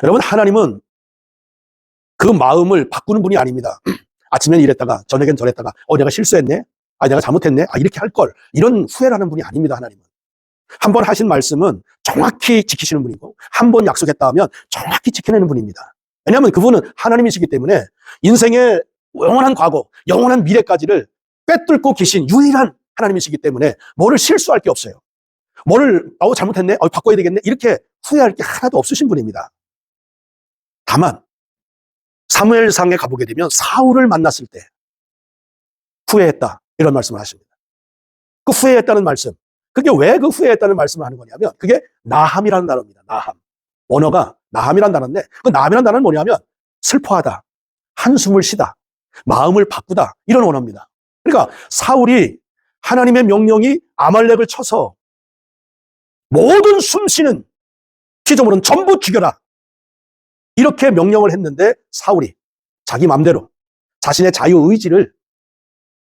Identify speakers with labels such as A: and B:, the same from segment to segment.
A: 여러분, 하나님은 그 마음을 바꾸는 분이 아닙니다. 아침엔 이랬다가 저녁엔 저랬다가 내가 실수했네, 내가 잘못했네, 이렇게 할 걸, 이런 후회라는 분이 아닙니다. 하나님은 한 번 하신 말씀은 정확히 지키시는 분이고, 한 번 약속했다 하면 정확히 지켜내는 분입니다. 왜냐하면 그분은 하나님이시기 때문에 인생의 영원한 과거, 영원한 미래까지를 꿰뚫고 계신 유일한 하나님이시기 때문에 뭐를 실수할 게 없어요. 뭐를 잘못했네, 바꿔야 되겠네, 이렇게 후회할 게 하나도 없으신 분입니다. 다만 사무엘상에 가보게 되면 사울을 만났을 때 후회했다, 이런 말씀을 하십니다. 그 후회했다는 말씀, 그게 왜 그 후회했다는 말씀을 하는 거냐면, 그게 나함이라는 단어입니다. 나함. 원어가 나함이라는 단어인데, 그 나함이라는 단어는 뭐냐면 슬퍼하다, 한숨을 쉬다, 마음을 바꾸다, 이런 원어입니다. 그러니까 사울이 하나님의 명령이 아말렉을 쳐서 모든 숨쉬는 피조물은 전부 죽여라, 이렇게 명령을 했는데, 사울이 자기 마음대로 자신의 자유의지를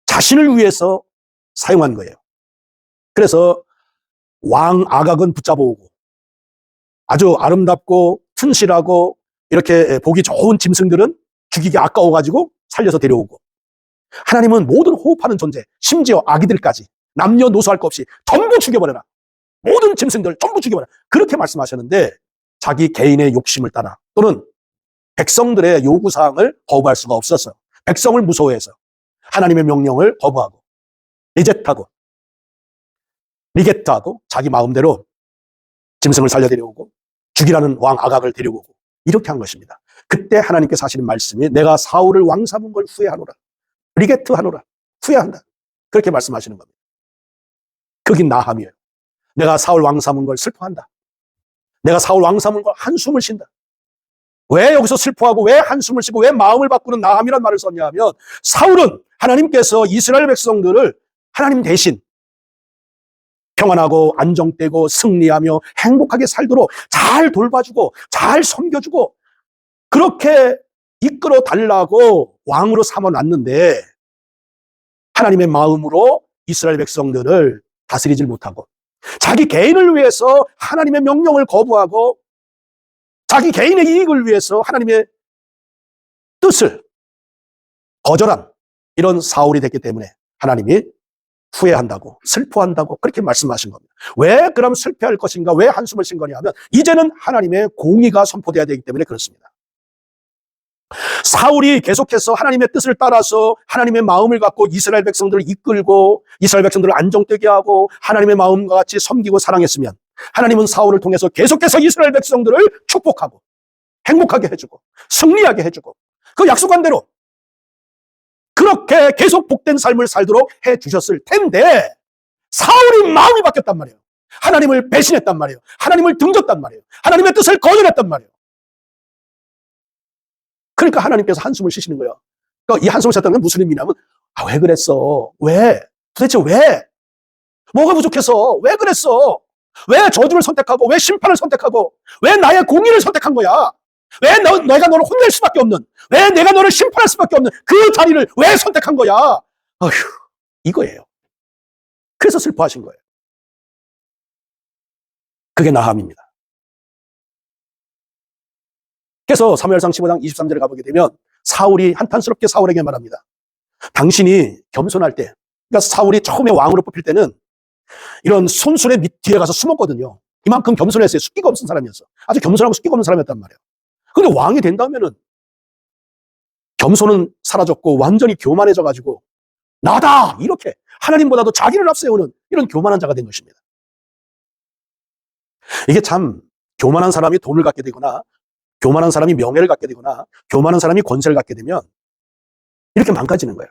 A: 자신을 위해서 사용한 거예요. 그래서 왕 아각은 붙잡아오고, 아주 아름답고 튼실하고 이렇게 보기 좋은 짐승들은 죽이기 아까워가지고 살려서 데려오고, 하나님은 모든 호흡하는 존재, 심지어 아기들까지 남녀노소 할 것 없이 전부 죽여버려라, 모든 짐승들 전부 죽여버려라, 그렇게 말씀하셨는데, 자기 개인의 욕심을 따라, 또는 백성들의 요구사항을 거부할 수가 없었어요. 백성을 무서워해서 하나님의 명령을 거부하고 리게트하고 자기 마음대로 짐승을 살려 데려오고 죽이라는 왕 아각을 데려오고, 이렇게 한 것입니다. 그때 하나님께서 하시는 말씀이, 내가 사울을 왕 삼은 걸 후회하노라, 리게트하노라, 후회한다, 그렇게 말씀하시는 겁니다. 그게 나함이에요. 내가 사울 왕 삼은 걸 슬퍼한다, 내가 사울 왕 삼은 걸 한숨을 쉰다. 왜 여기서 슬퍼하고 왜 한숨을 쉬고 왜 마음을 바꾸는 나함이란 말을 썼냐 하면, 사울은 하나님께서 이스라엘 백성들을 하나님 대신 평안하고 안정되고 승리하며 행복하게 살도록 잘 돌봐주고 잘 섬겨주고 그렇게 이끌어 달라고 왕으로 삼아놨는데, 하나님의 마음으로 이스라엘 백성들을 다스리질 못하고 자기 개인을 위해서 하나님의 명령을 거부하고 자기 개인의 이익을 위해서 하나님의 뜻을 거절한 이런 사울이 됐기 때문에 하나님이 후회한다고, 슬퍼한다고 그렇게 말씀하신 겁니다. 왜 그럼 슬퍼할 것인가, 왜 한숨을 쉰 거냐 하면, 이제는 하나님의 공의가 선포되어야 되기 때문에 그렇습니다. 사울이 계속해서 하나님의 뜻을 따라서 하나님의 마음을 갖고 이스라엘 백성들을 이끌고 이스라엘 백성들을 안정되게 하고 하나님의 마음과 같이 섬기고 사랑했으면, 하나님은 사울을 통해서 계속해서 이스라엘 백성들을 축복하고 행복하게 해주고 승리하게 해주고 그 약속한 대로 그렇게 계속 복된 삶을 살도록 해주셨을 텐데, 사울이 마음이 바뀌었단 말이에요. 하나님을 배신했단 말이에요. 하나님을 등졌단 말이에요. 하나님의 뜻을 거절했단 말이에요. 그러니까 하나님께서 한숨을 쉬시는 거예요. 그러니까 이 한숨을 쉬었다는 건 무슨 의미냐면, 왜 그랬어? 왜? 도대체 왜? 뭐가 부족해서? 왜 그랬어? 왜 저주를 선택하고 왜 심판을 선택하고 왜 나의 공의를 선택한 거야? 왜 내가 너를 혼낼 수밖에 없는, 왜 내가 너를 심판할 수밖에 없는 그 자리를 왜 선택한 거야? 어휴, 이거예요. 그래서 슬퍼하신 거예요. 그게 나함입니다. 그래서 사무엘상 15장 23절에 가보게 되면, 사울이 한탄스럽게 사울에게 말합니다. 당신이 겸손할 때, 그러니까 사울이 처음에 왕으로 뽑힐 때는 이런 손수레 밑 뒤에 가서 숨었거든요. 이만큼 겸손했어요. 숫기가 없는 사람이었어. 아주 겸손하고 숫기가 없는 사람이었단 말이에요. 근데 왕이 된다면은 겸손은 사라졌고 완전히 교만해져가지고 나다, 이렇게 하나님보다도 자기를 앞세우는 이런 교만한 자가 된 것입니다. 이게 참, 교만한 사람이 돈을 갖게 되거나 교만한 사람이 명예를 갖게 되거나 교만한 사람이 권세를 갖게 되면 이렇게 망가지는 거예요.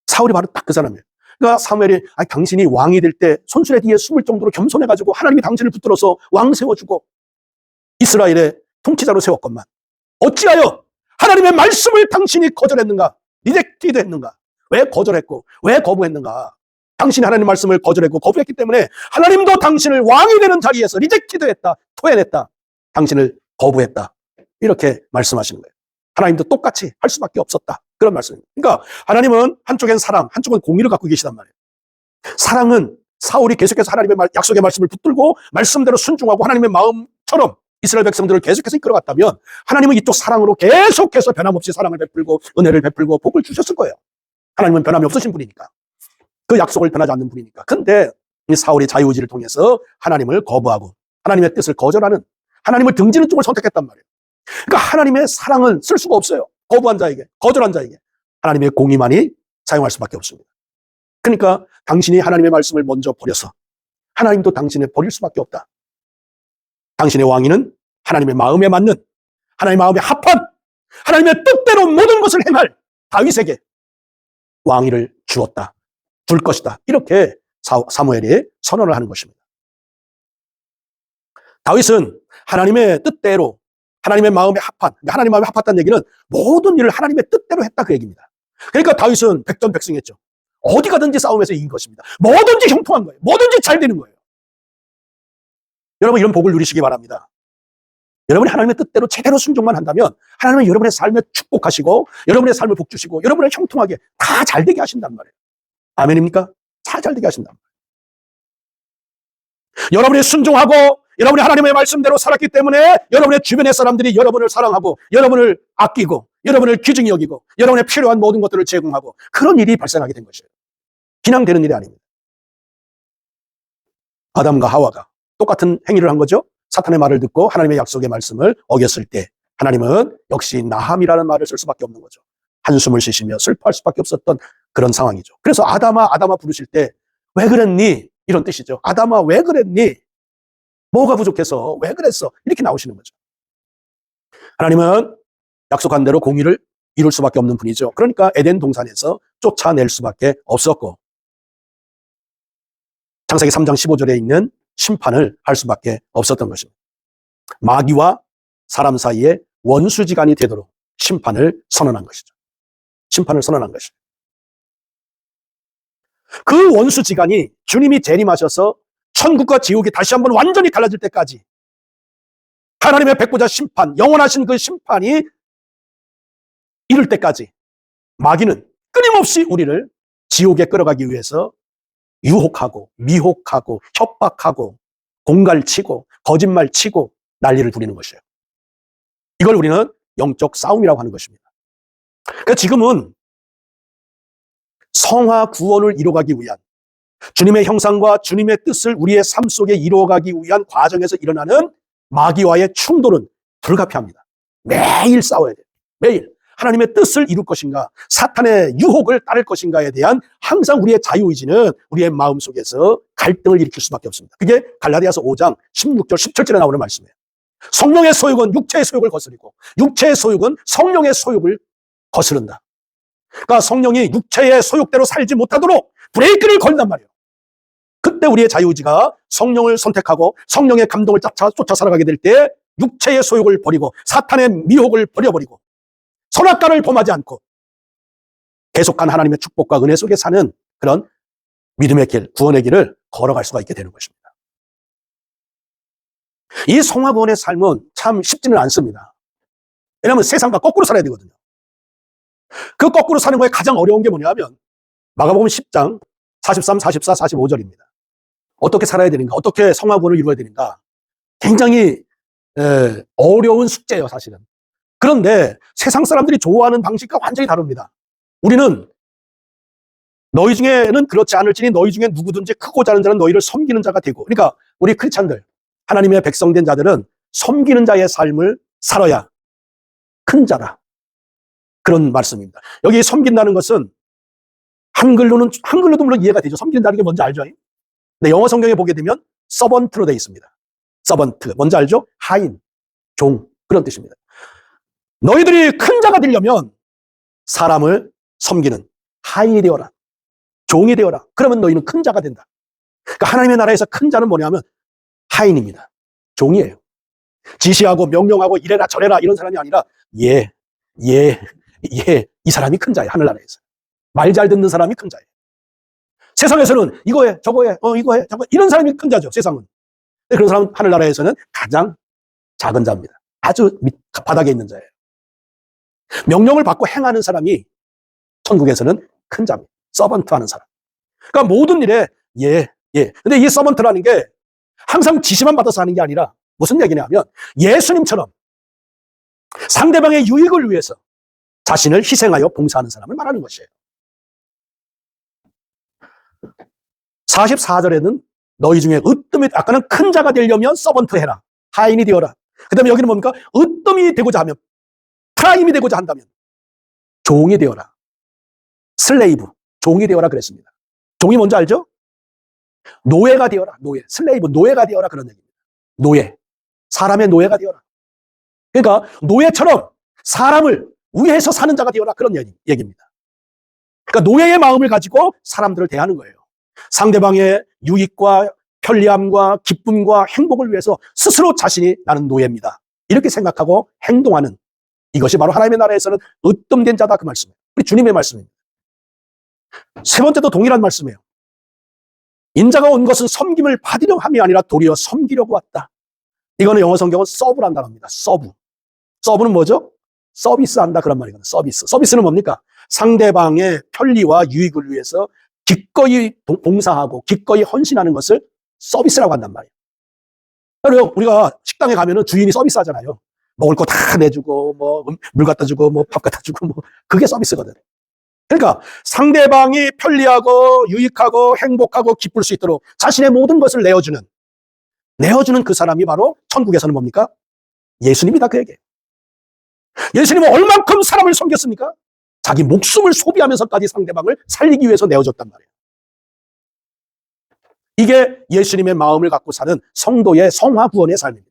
A: 사울이 바로 딱 그 사람이에요. 그러니까 사무엘이, 당신이 왕이 될 때 손수레 뒤에 숨을 정도로 겸손해가지고 하나님이 당신을 붙들어서 왕 세워주고 이스라엘의 통치자로 세웠건만, 어찌하여 하나님의 말씀을 당신이 거절했는가? 리젝티드 했는가? 왜 거절했고 왜 거부했는가? 당신이 하나님의 말씀을 거절했고 거부했기 때문에 하나님도 당신을 왕이 되는 자리에서 리젝티드 했다, 토해냈다, 당신을 거부했다, 이렇게 말씀하시는 거예요. 하나님도 똑같이 할 수밖에 없었다, 그런 말씀입니다. 그러니까 하나님은 한쪽엔 사랑, 한쪽은 공의를 갖고 계시단 말이에요. 사랑은 사울이 계속해서 하나님의 약속의 말씀을 붙들고 말씀대로 순종하고 하나님의 마음처럼 이스라엘 백성들을 계속해서 이끌어갔다면 하나님은 이쪽 사랑으로 계속해서 변함없이 사랑을 베풀고 은혜를 베풀고 복을 주셨을 거예요. 하나님은 변함이 없으신 분이니까. 그 약속을 변하지 않는 분이니까. 근데 이 사울이 자유의지를 통해서 하나님을 거부하고 하나님의 뜻을 거절하는, 하나님을 등지는 쪽을 선택했단 말이에요. 그러니까 하나님의 사랑은 쓸 수가 없어요. 거부한 자에게, 거절한 자에게 하나님의 공의만이 사용할 수밖에 없습니다. 그러니까 당신이 하나님의 말씀을 먼저 버려서 하나님도 당신을 버릴 수밖에 없다. 당신의 왕위는 하나님의 마음에 맞는, 하나님의 마음에 합한, 하나님의 뜻대로 모든 것을 행할 다윗에게 왕위를 주었다, 줄 것이다. 이렇게 사무엘이 선언을 하는 것입니다. 다윗은 하나님의 뜻대로, 하나님의 마음에 합한, 하나님의 마음에 합했다는 얘기는 모든 일을 하나님의 뜻대로 했다, 그 얘기입니다. 그러니까 다윗은 백전백승했죠. 어디 가든지 싸움에서 이긴 것입니다. 뭐든지 형통한 거예요. 뭐든지 잘 되는 거예요. 여러분, 이런 복을 누리시기 바랍니다. 여러분이 하나님의 뜻대로 제대로 순종만 한다면 하나님은 여러분의 삶에 축복하시고 여러분의 삶을 복주시고 여러분을 형통하게 다 잘되게 하신단 말이에요. 아멘입니까? 잘 되게 하신단 말이에요. 여러분이 순종하고 여러분이 하나님의 말씀대로 살았기 때문에 여러분의 주변의 사람들이 여러분을 사랑하고 여러분을 아끼고 여러분을 귀중히 여기고 여러분의 필요한 모든 것들을 제공하고 그런 일이 발생하게 된 것이에요. 그냥 되는 일이 아닙니다. 아담과 하와가 똑같은 행위를 한 거죠. 사탄의 말을 듣고 하나님의 약속의 말씀을 어겼을 때 하나님은 역시 나함이라는 말을 쓸 수밖에 없는 거죠. 한숨을 쉬시며 슬퍼할 수밖에 없었던 그런 상황이죠. 그래서 아담아 부르실 때 왜 그랬니? 이런 뜻이죠. 아담아 왜 그랬니? 뭐가 부족해서 왜 그랬어? 이렇게 나오시는 거죠. 하나님은 약속한 대로 공의를 이룰 수밖에 없는 분이죠. 그러니까 에덴 동산에서 쫓아낼 수밖에 없었고 창세기 3장 15절에 있는 심판을 할 수밖에 없었던 것입니다. 마귀와 사람 사이에 원수지간이 되도록 심판을 선언한 것이죠. 심판을 선언한 것이죠. 그 원수지간이 주님이 재림하셔서 천국과 지옥이 다시 한번 완전히 달라질 때까지 하나님의 백보자 심판, 영원하신 그 심판이 이룰 때까지 마귀는 끊임없이 우리를 지옥에 끌어가기 위해서 유혹하고 미혹하고 협박하고 공갈치고 거짓말치고 난리를 부리는 것이에요. 이걸 우리는 영적 싸움이라고 하는 것입니다. 그러니까 지금은 성화 구원을 이루어가기 위한 주님의 형상과 주님의 뜻을 우리의 삶 속에 이루어가기 위한 과정에서 일어나는 마귀와의 충돌은 불가피합니다. 매일 싸워야 돼요. 매일. 하나님의 뜻을 이룰 것인가, 사탄의 유혹을 따를 것인가에 대한 항상 우리의 자유의지는 우리의 마음속에서 갈등을 일으킬 수밖에 없습니다. 그게 갈라디아서 5장 16절 17절에 나오는 말씀이에요. 성령의 소욕은 육체의 소욕을 거스리고 육체의 소욕은 성령의 소욕을 거스른다. 그러니까 성령이 육체의 소욕대로 살지 못하도록 브레이크를 걸단 말이에요. 그때 우리의 자유의지가 성령을 선택하고 성령의 감동을 쫓아 살아가게 될 때 육체의 소욕을 버리고 사탄의 미혹을 버려버리고 선악과를 범하지 않고 계속한 하나님의 축복과 은혜 속에 사는 그런 믿음의 길, 구원의 길을 걸어갈 수가 있게 되는 것입니다. 이 성화구원의 삶은 참 쉽지는 않습니다. 왜냐하면 세상과 거꾸로 살아야 되거든요. 그 거꾸로 사는 거에 가장 어려운 게 뭐냐면 마가복음 10장 43, 44, 45절입니다. 어떻게 살아야 되는가? 어떻게 성화구원을 이루어야 되는가? 굉장히 어려운 숙제예요, 사실은. 그런데 세상 사람들이 좋아하는 방식과 완전히 다릅니다. 우리는 너희 중에는 그렇지 않을지니 너희 중에 누구든지 크고 작은 자는 너희를 섬기는 자가 되고, 그러니까 우리 크리스찬들, 하나님의 백성된 자들은 섬기는 자의 삶을 살아야 큰 자다. 그런 말씀입니다. 여기 섬긴다는 것은 한글로도 물론 이해가 되죠. 섬긴다는 게 뭔지 알죠? 근데 영어 성경에 보게 되면 서번트로 되어 있습니다. 서번트. 뭔지 알죠? 하인, 종, 그런 뜻입니다. 너희들이 큰 자가 되려면 사람을 섬기는 하인이 되어라. 종이 되어라. 그러면 너희는 큰 자가 된다. 그러니까 하나님의 나라에서 큰 자는 뭐냐면 하인입니다. 종이에요. 지시하고 명령하고 이래라 저래라 이런 사람이 아니라 이 사람이 큰 자예요. 하늘나라에서. 말 잘 듣는 사람이 큰 자예요. 세상에서는 이거 해, 저거 해, 이거 해, 저거 해. 이런 사람이 큰 자죠, 세상은. 그런 사람은 하늘나라에서는 가장 작은 자입니다. 아주 바닥에 있는 자예요. 명령을 받고 행하는 사람이 천국에서는 큰 자입니다. 서번트 하는 사람. 그러니까 모든 일에 예. 근데 이 서번트라는 게 항상 지시만 받아서 하는 게 아니라 무슨 얘기냐면 예수님처럼 상대방의 유익을 위해서 자신을 희생하여 봉사하는 사람을 말하는 것이에요. 44절에는 너희 중에 으뜸이, 아까는 큰 자가 되려면 서번트 해라. 하인이 되어라. 그 다음에 여기는 뭡니까? 으뜸이 되고자 하면, 프라임이 되고자 한다면 종이 되어라. 슬레이브, 종이 되어라 그랬습니다. 종이 뭔지 알죠? 노예가 되어라. 노예, 슬레이브, 노예가 되어라 그런 얘기입니다. 노예, 사람의 노예가 되어라. 그러니까 노예처럼 사람을 위해서 사는 자가 되어라 그런 얘기입니다. 그러니까 노예의 마음을 가지고 사람들을 대하는 거예요. 상대방의 유익과 편리함과 기쁨과 행복을 위해서 스스로 자신이 나는 노예입니다. 이렇게 생각하고 행동하는, 이것이 바로 하나님의 나라에서는 으뜸된 자다 그 말씀이에요. 우리 주님의 말씀입니다. 세 번째도 동일한 말씀이에요. 인자가 온 것은 섬김을 받으려 함이 아니라 도리어 섬기려고 왔다. 이거는 영어 성경은 서브란 단어입니다. 서브. 서브는 뭐죠? 서비스한다 그런 말이거든요. 서비스. 서비스는 뭡니까? 상대방의 편리와 유익을 위해서 기꺼이 봉사하고 기꺼이 헌신하는 것을 서비스라고 한단 말이에요. 그리고 우리가 식당에 가면은 주인이 서비스 하잖아요. 먹을 거 다 내주고, 뭐, 물 갖다 주고, 뭐, 밥 갖다 주고, 뭐, 그게 서비스거든. 그러니까 상대방이 편리하고 유익하고 행복하고 기쁠 수 있도록 자신의 모든 것을 내어주는 그 사람이 바로 천국에서는 뭡니까? 예수님이다 그 얘기예요. 예수님은 얼만큼 사람을 섬겼습니까? 자기 목숨을 소비하면서까지 상대방을 살리기 위해서 내어줬단 말이에요. 이게 예수님의 마음을 갖고 사는 성도의 성화 구원의 삶입니다.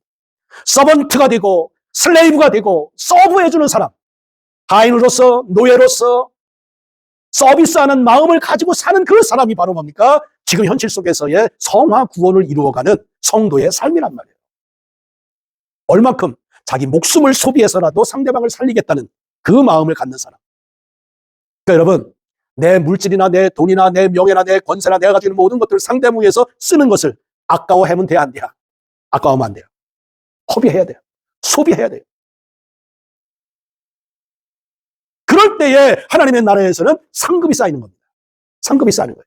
A: 서번트가 되고 슬레이브가 되고 서브해주는 사람, 하인으로서 노예로서 서비스하는 마음을 가지고 사는 그 사람이 바로 뭡니까? 지금 현실 속에서의 성화 구원을 이루어가는 성도의 삶이란 말이에요. 얼만큼 자기 목숨을 소비해서라도 상대방을 살리겠다는 그 마음을 갖는 사람. 그러니까 여러분, 내 물질이나 내 돈이나 내 명예나 내 권세나 내가 가지고 있는 모든 것들을 상대방 위해서 쓰는 것을 아까워하면 돼야 안 돼요? 아까워하면 안 돼요. 허비해야 돼요. 소비해야 돼요. 그럴 때에 하나님의 나라에서는 상급이 쌓이는 겁니다. 상급이 쌓이는 거예요.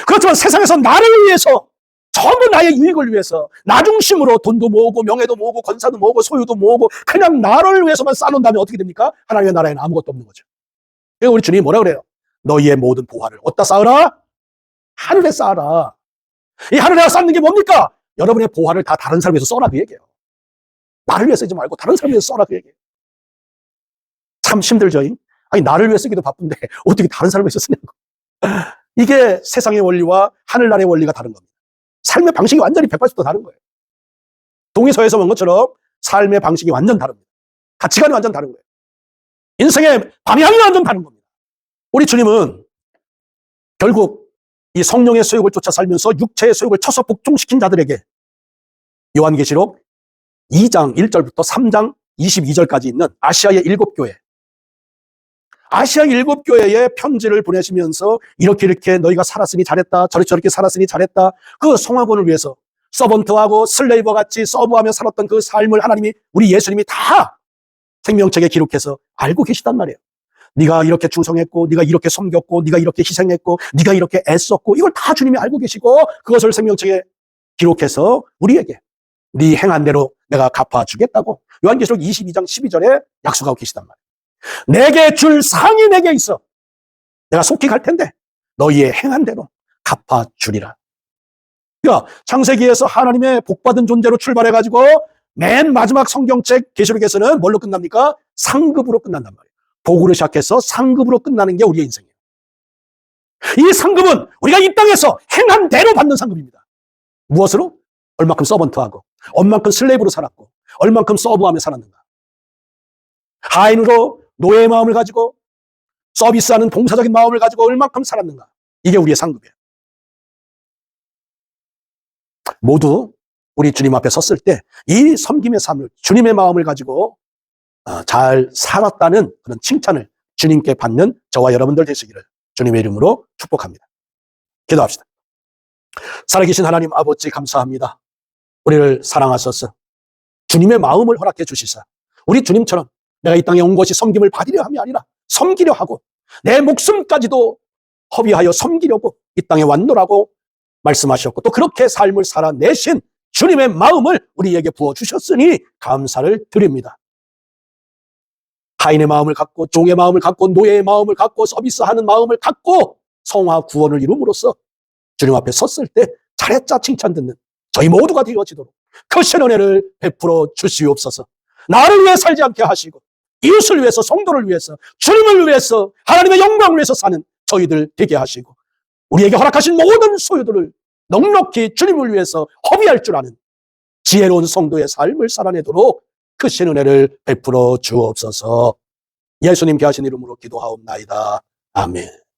A: 그렇지만 세상에서 나를 위해서, 전부 나의 유익을 위해서 나 중심으로 돈도 모으고 명예도 모으고 권사도 모으고 소유도 모으고 그냥 나를 위해서만 쌓아놓는다면 어떻게 됩니까? 하나님의 나라에는 아무것도 없는 거죠. 그래서 우리 주님이 뭐라 그래요? 너희의 모든 보화를 어디다 쌓으라? 하늘에 쌓아라. 이 하늘에 쌓는 게 뭡니까? 여러분의 보화를 다 다른 사람 위해서 써라 그 얘기예요. 나를 위해 쓰지 말고 다른 사람 위해서 써라 그 얘기예요. 참 힘들죠. 아니 나를 위해 쓰기도 바쁜데 어떻게 다른 사람을 위해서 쓰냐고. 이게 세상의 원리와 하늘나라의 원리가 다른 겁니다. 삶의 방식이 완전히 180도 다른 거예요. 동의서에서 본 것처럼 삶의 방식이 완전 다릅니다. 가치관이 완전 다른 거예요. 인생의 방향이 완전 다른 겁니다. 우리 주님은 결국 이 성령의 소욕을 쫓아 살면서 육체의 소욕을 쳐서 복종시킨 자들에게 요한계시록 2장 1절부터 3장 22절까지 있는 아시아의 7교회, 아시아 7교회에 편지를 보내시면서 이렇게 너희가 살았으니 잘했다, 저렇게 살았으니 잘했다, 그 성화권을 위해서 서번트하고 슬레이버 같이 서브하며 살았던 그 삶을 하나님이, 우리 예수님이 다 생명책에 기록해서 알고 계시단 말이에요. 네가 이렇게 충성했고, 네가 이렇게 섬겼고, 네가 이렇게 희생했고, 네가 이렇게 애썼고, 이걸 다 주님이 알고 계시고 그것을 생명책에 기록해서 우리에게 네 행한 대로 내가 갚아주겠다고 요한계시록 22장 12절에 약속하고 계시단 말이에요. 내게 줄 상이 내게 있어. 내가 속히 갈 텐데 너희의 행한 대로 갚아주리라. 그러니까 창세기에서 하나님의 복받은 존재로 출발해가지고 맨 마지막 성경책 계시록에서는 뭘로 끝납니까? 상급으로 끝난단 말이에요. 복으로 시작해서 상급으로 끝나는 게 우리의 인생이에요. 이 상급은 우리가 이 땅에서 행한 대로 받는 상급입니다. 무엇으로? 얼만큼 서번트하고, 얼만큼 슬레이브로 살았고, 얼만큼 서브하며 살았는가. 하인으로 노예의 마음을 가지고 서비스하는 봉사적인 마음을 가지고 얼만큼 살았는가. 이게 우리의 상급이에요. 모두 우리 주님 앞에 섰을 때 이 섬김의 삶을, 주님의 마음을 가지고 잘 살았다는 그런 칭찬을 주님께 받는 저와 여러분들 되시기를 주님의 이름으로 축복합니다. 기도합시다. 살아계신 하나님 아버지 감사합니다. 우리를 사랑하셔서 주님의 마음을 허락해 주시사 우리 주님처럼 내가 이 땅에 온 것이 섬김을 받으려 함이 아니라 섬기려 하고 내 목숨까지도 허비하여 섬기려고 이 땅에 왔노라고 말씀하셨고 또 그렇게 삶을 살아내신 주님의 마음을 우리에게 부어주셨으니 감사를 드립니다. 타인의 마음을 갖고 종의 마음을 갖고 노예의 마음을 갖고 서비스하는 마음을 갖고 성화 구원을 이룸으로써 주님 앞에 섰을 때 잘했자 칭찬 듣는 저희 모두가 되어지도록 크신 은혜를 베풀어 주시옵소서. 나를 위해 살지 않게 하시고 이웃을 위해서, 성도를 위해서, 주님을 위해서, 하나님의 영광을 위해서 사는 저희들 되게 하시고 우리에게 허락하신 모든 소유들을 넉넉히 주님을 위해서 허비할 줄 아는 지혜로운 성도의 삶을 살아내도록 크신 은혜를 베풀어 주옵소서. 예수님 귀하신 이름으로 기도하옵나이다. 아멘.